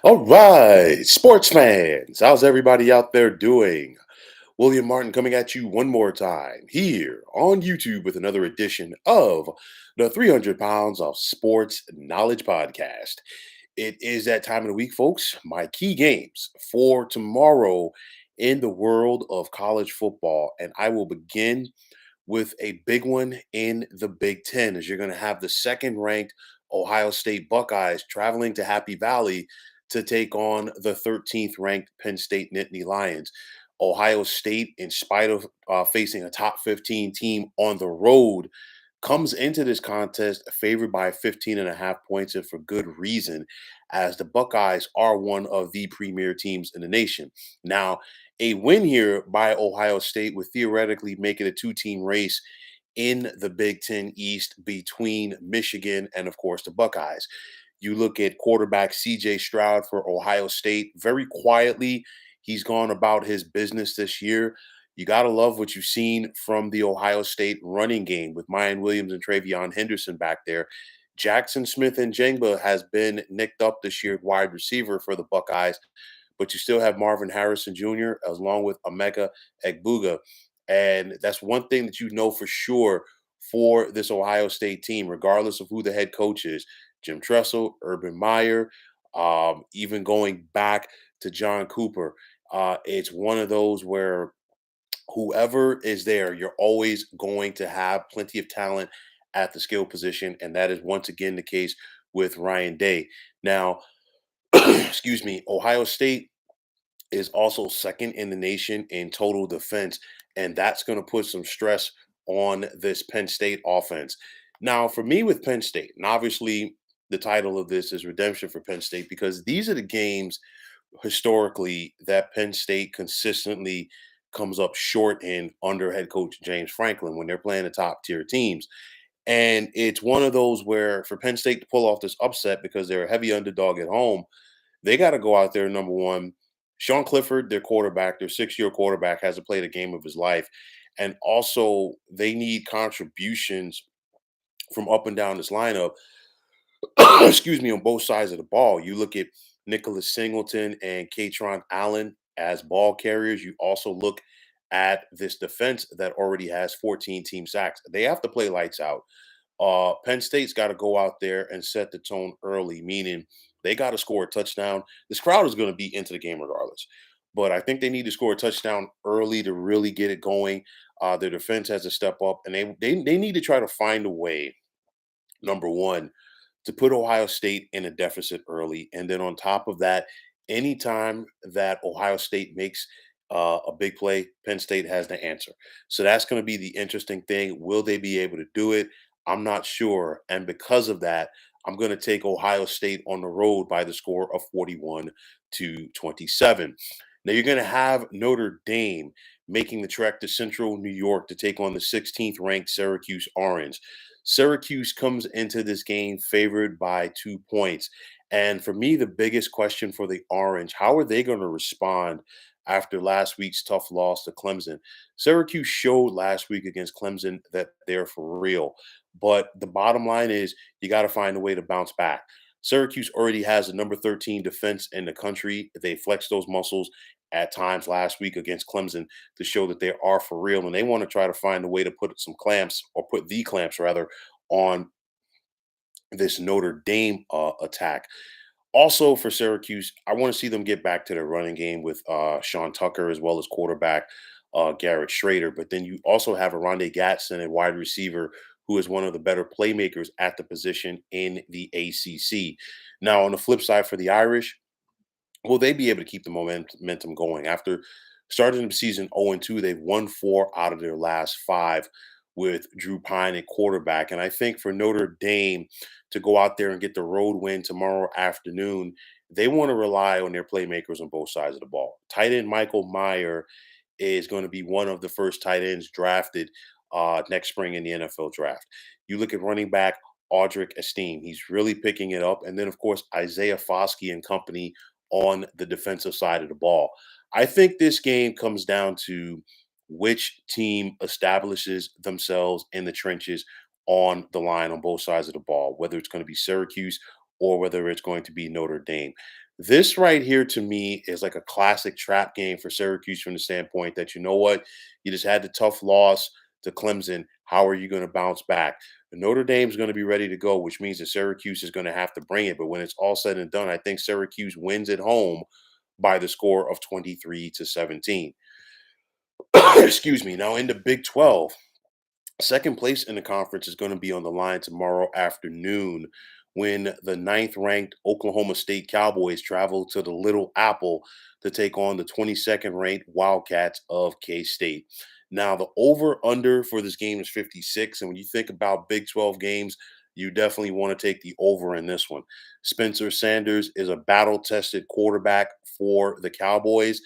All right, sports fans, how's everybody out there doing? William Martin coming at you one more time here on YouTube with another edition of the 300 Pounds of Sports Knowledge Podcast. It is that time of the week, folks. My key games for tomorrow in the world of college football. And I will begin with a big one in the Big Ten, as you're going to have the second ranked Ohio State Buckeyes traveling to Happy Valley to take on the 13th ranked Penn State Nittany Lions. Ohio State, in spite of facing a top 15 team on the road, comes into this contest favored by 15 and a half points, and for good reason, as the Buckeyes are one of the premier teams in the nation. Now, a win here by Ohio State would theoretically make it a two-team race in the Big Ten East between Michigan and, of course, the Buckeyes. You look at quarterback CJ Stroud for Ohio State, very quietly, he's gone about his business this year. You got to love what you've seen from the Ohio State running game with Mayan Williams and Travion Henderson back there. Jackson Smith and Jengba has been nicked up this year at wide receiver for the Buckeyes, but you still have Marvin Harrison Jr. along with Emeka Egbuka. And that's one thing that you know for sure for this Ohio State team, regardless of who the head coach is. Jim Tressel, Urban Meyer, even going back to John Cooper. It's one of those where whoever is there, you're always going to have plenty of talent at the skill position. And that is once again the case with Ryan Day. Now, excuse me, Ohio State is also second in the nation in total defense, and that's going to put some stress on this Penn State offense. Now, for me with Penn State, and obviously the title of this is Redemption for Penn State, because these are the games historically that Penn State consistently comes up short in under head coach James Franklin when they're playing the top tier teams. And it's one of those where for Penn State to pull off this upset because they're a heavy underdog at home, they got to go out there, number one. Sean Clifford, their quarterback, their 6-year quarterback, hasn't played a game of his life. And also, they need contributions from up and down this lineup, excuse me, on both sides of the ball. You look at Nicholas Singleton and Katron Allen as ball carriers. You also look at this defense that already has 14 team sacks. They have to play lights out. Penn State's got to go out there and set the tone early, meaning they got to score a touchdown. This crowd is going to be into the game regardless, but I think they need to score a touchdown early to really get it going. Their defense has to step up, and they need to try to find a way. Number one, to put Ohio State in a deficit early, and then on top of that, anytime that Ohio State makes a big play, Penn State has the answer. So that's going to be the interesting thing. Will they be able to do it? I'm not sure. And because of that, I'm going to take Ohio State on the road by the score of 41-27. Now you're going to have Notre Dame making the trek to Central New York to take on the 16th ranked Syracuse Orange. Syracuse comes into this game favored by 2 points. And for me, the biggest question for the Orange, how are they going to respond after last week's tough loss to Clemson? Syracuse showed last week against Clemson that they're for real. But the bottom line is you got to find a way to bounce back. Syracuse already has the number 13 defense in the country. They flexed those muscles at times last week against Clemson to show that they are for real. And they want to try to find a way to put some clamps, or put the clamps rather, on this Notre Dame attack. Also for Syracuse, I want to see them get back to their running game with Sean Tucker as well as quarterback Garrett Schrader. But then you also have Aronde Gatson, a wide receiver who is one of the better playmakers at the position in the ACC. Now, on the flip side for the Irish, will they be able to keep the momentum going? After starting the season 0-2, they've won 4 out of their last 5 with Drew Pine at quarterback. And I think for Notre Dame to go out there and get the road win tomorrow afternoon, they want to rely on their playmakers on both sides of the ball. Tight end Michael Meyer is going to be one of the first tight ends drafted next spring in the NFL draft. You look at running back Audric Esteem, he's really picking it up. And then, of course, Isaiah Foskey and company on the defensive side of the ball. I think this game comes down to which team establishes themselves in the trenches on the line on both sides of the ball, whether it's going to be Syracuse or whether it's going to be Notre Dame. This right here to me is like a classic trap game for Syracuse from the standpoint that you know what, you just had the tough loss to Clemson. How are you going to bounce back? Notre Dame's going to be ready to go, which means that Syracuse is going to have to bring it. But when it's all said and done, I think Syracuse wins at home by the score of 23-17. Excuse me. Now in the Big 12, second place in the conference is going to be on the line tomorrow afternoon when the ninth ranked Oklahoma State Cowboys travel to the Little Apple to take on the 22nd ranked Wildcats of K State. Now, the over under for this game is 56. And when you think about Big 12 games, you definitely want to take the over in this one. Spencer Sanders is a battle tested quarterback for the Cowboys.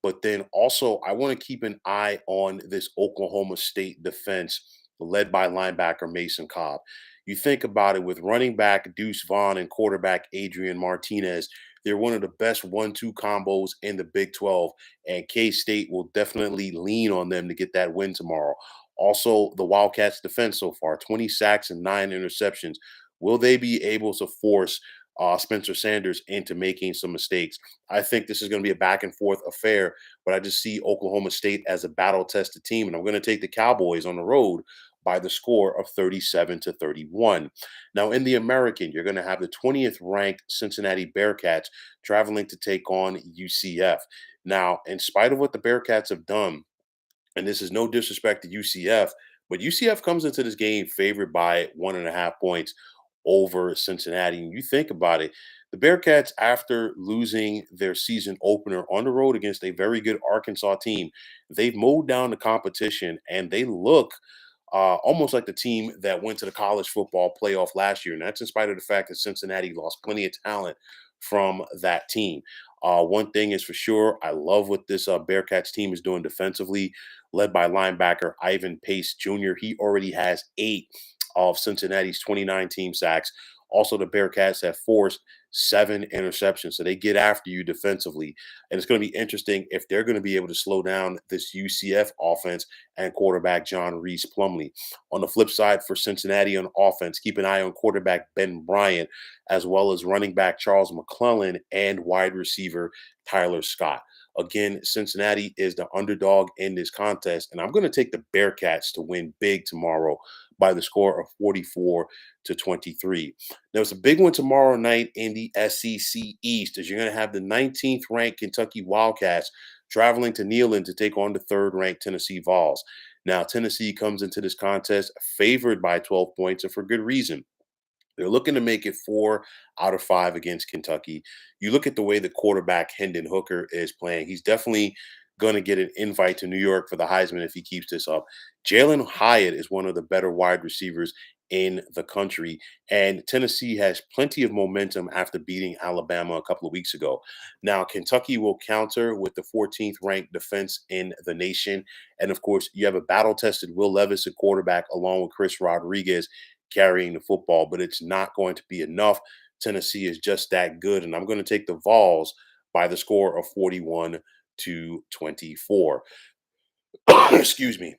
But then also, I want to keep an eye on this Oklahoma State defense led by linebacker Mason Cobb. You think about it with running back Deuce Vaughn and quarterback Adrian Martinez, they're one of the best 1-2 combos in the Big 12, and K State will definitely lean on them to get that win tomorrow. Also, the Wildcats' defense so far 20 sacks and 9 interceptions. Will they be able to force Spencer Sanders into making some mistakes? I think this is going to be a back and forth affair, but I just see Oklahoma State as a battle tested team, and I'm going to take the Cowboys on the road by the score of 37-31. Now, in the American, you're going to have the 20th ranked Cincinnati Bearcats traveling to take on UCF. Now, in spite of what the Bearcats have done, and this is no disrespect to UCF, but UCF comes into this game favored by 1.5 points over Cincinnati. And you think about it, the Bearcats, after losing their season opener on the road against a very good Arkansas team, they've mowed down the competition and they look almost like the team that went to the college football playoff last year. And that's in spite of the fact that Cincinnati lost plenty of talent from that team. One thing is for sure, I love what this Bearcats team is doing defensively, led by linebacker Ivan Pace Jr. He already has 8 of Cincinnati's 29 team sacks. Also, the Bearcats have forced 7 interceptions, so they get after you defensively. And it's going to be interesting if they're going to be able to slow down this UCF offense and quarterback John Reese Plumlee. On the flip side, for Cincinnati on offense, keep an eye on quarterback Ben Bryant, as well as running back Charles McClellan and wide receiver Tyler Scott. Again, Cincinnati is the underdog in this contest, and I'm going to take the Bearcats to win big tomorrow by the score of 44-23. Now, it's a big one tomorrow night in the SEC East, as you're going to have the 19th ranked Kentucky Wildcats traveling to Neyland to take on the third ranked Tennessee Vols. Now, Tennessee comes into this contest favored by 12 points, and for good reason. They're looking to make it 4 out of 5 against Kentucky. You look at the way the quarterback Hendon Hooker is playing. He's definitely going to get an invite to New York for the Heisman if he keeps this up. Jalen Hyatt is one of the better wide receivers in the country, and Tennessee has plenty of momentum after beating Alabama a couple of weeks ago. Now, Kentucky will counter with the 14th ranked defense in the nation. And of course, you have a battle tested Will Levis at quarterback along with Chris Rodriguez carrying the football, but it's not going to be enough. Tennessee is just that good, and I'm going to take the Vols by the score of 41-24. Excuse me.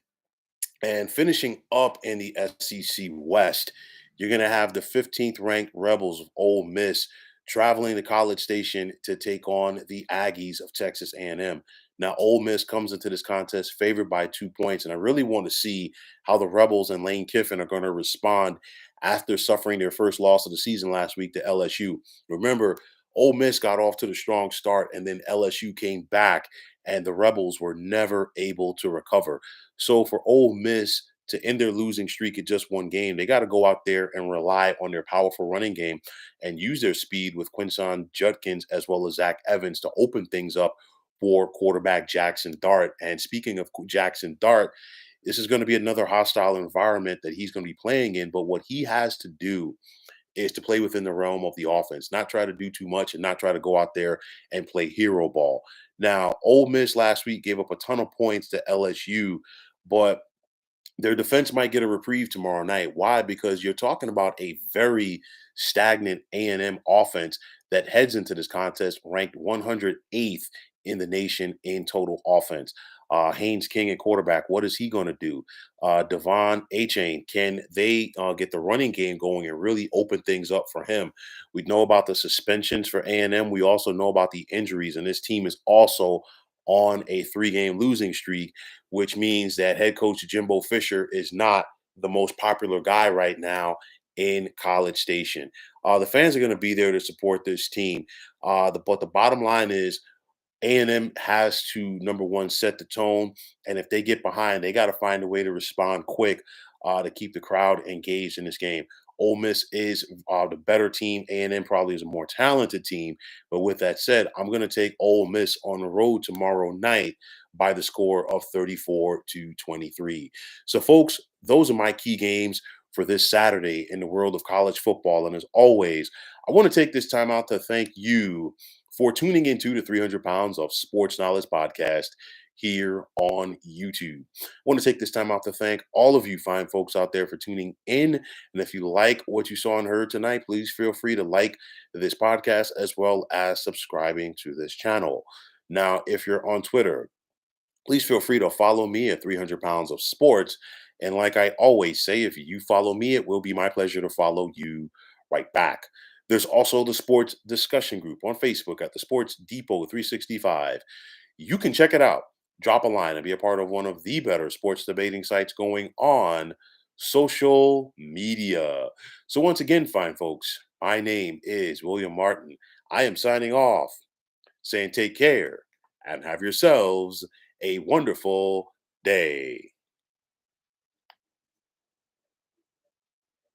And finishing up in the SEC West, you're going to have the 15th ranked Rebels of Ole Miss traveling to College Station to take on the Aggies of Texas A&M. Now, Ole Miss comes into this contest favored by 2 points, and I really want to see how the Rebels and Lane Kiffin are going to respond after suffering their first loss of the season last week to LSU. Remember, Ole Miss got off to the strong start, and then LSU came back, and the Rebels were never able to recover. So for Ole Miss to end their losing streak at just one game, they got to go out there and rely on their powerful running game and use their speed with Quinson Judkins as well as Zach Evans to open things up for quarterback Jackson Dart. And speaking of Jackson Dart, this is going to be another hostile environment that he's going to be playing in. But what he has to do is to play within the realm of the offense, not try to do too much and not try to go out there and play hero ball. Now, Ole Miss last week gave up a ton of points to LSU, but their defense might get a reprieve tomorrow night. Why? Because you're talking about a very stagnant A&M offense that heads into this contest ranked 108th in the nation in total offense. Haynes King at quarterback, what is he going to do? Devon Achane, can they get the running game going and really open things up for him? We know about the suspensions for A&M. We also know about the injuries, and this team is also on a three-game losing streak, which means that head coach Jimbo Fisher is not the most popular guy right now in College Station. The fans are going to be there to support this team. But the bottom line is A&M has to, number one, set the tone, and if they get behind, they got to find a way to respond quick to keep the crowd engaged in this game. Ole Miss is the better team. A&M probably is a more talented team. But with that said, I'm going to take Ole Miss on the road tomorrow night by the score of 34-23. So, folks, those are my key games for this Saturday in the world of college football. And as always, I want to take this time out to thank you for tuning into the 300 Pounds of Sports Knowledge podcast here on YouTube. I want to take this time out to thank all of you fine folks out there for tuning in. And if you like what you saw and heard tonight, please feel free to like this podcast as well as subscribing to this channel. Now, if you're on Twitter, please feel free to follow me at 300 Pounds of Sports. And like I always say, if you follow me, it will be my pleasure to follow you right back. There's also the sports discussion group on Facebook at the Sports Depot 365. You can check it out, drop a line, and be a part of one of the better sports debating sites going on social media. So, once again, fine folks, my name is William Martin. I am signing off, saying take care and have yourselves a wonderful day.